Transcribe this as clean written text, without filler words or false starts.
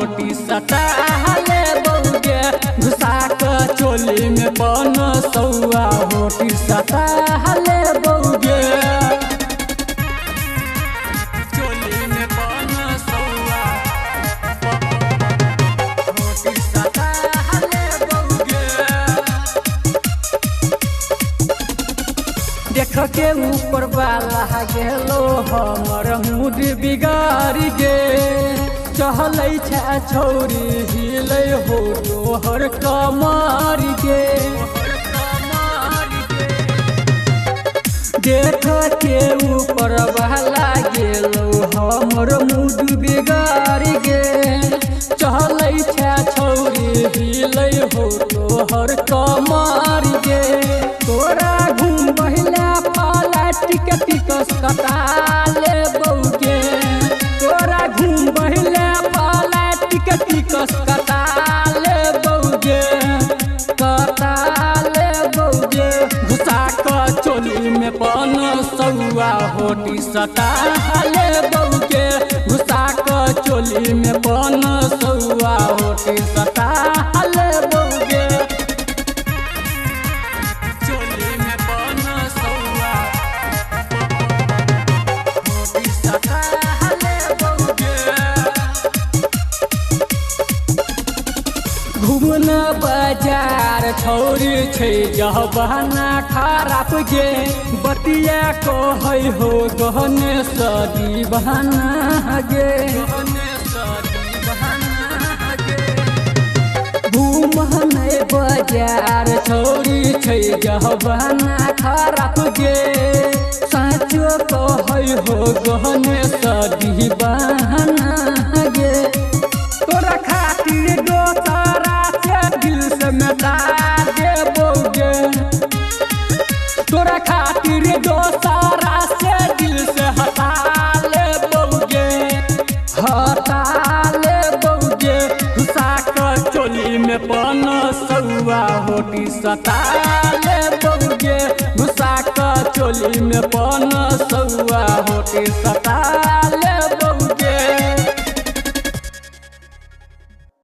होटी सटा ले बउगे घुसा के चोली में पन सौआ होटी सटा ले बउगे चोली में पन सौआ होटी सटा ले बउगे देख के ऊपर वाला गेलो हमर मूड बिगाड़ गे चहलै छा छौरी हिलै हो तोहर कमर गे देख के ऊपर वाला गेलो हमर मूड बिगाड़ गे चहलै छा छौरी हिलै हो तोहर कमर गे तोरा घूम बहिला टिक टिकस कटा ले बउगे तोरा घूम बहिले पाला टिक टिकस कटा ले बउगे घुसा के चोली में पन सौआ होटी सटा ले बउगे घुसा के चोली में पन सौआ होटी सटा ले बउगे चोली में पन सौआ घूमना बाजार छौरी छै जह बहाना खराब गे बतिया कहै हो गहने सदी बहाना गे घूमना बाजार छौरी छै जह बहाना खराब गे साँचो कहै हो गहने सदी बहाना गे तोरा खातिर दोसरा से दिल से मिटा देबोगे तोरा खातिर दोसरा से दिल से हटा लेबोगे घुसा के चोली में पन सौआ होटी सटा लेबोगे घुसा के चोली में पन सौआ होटी सटा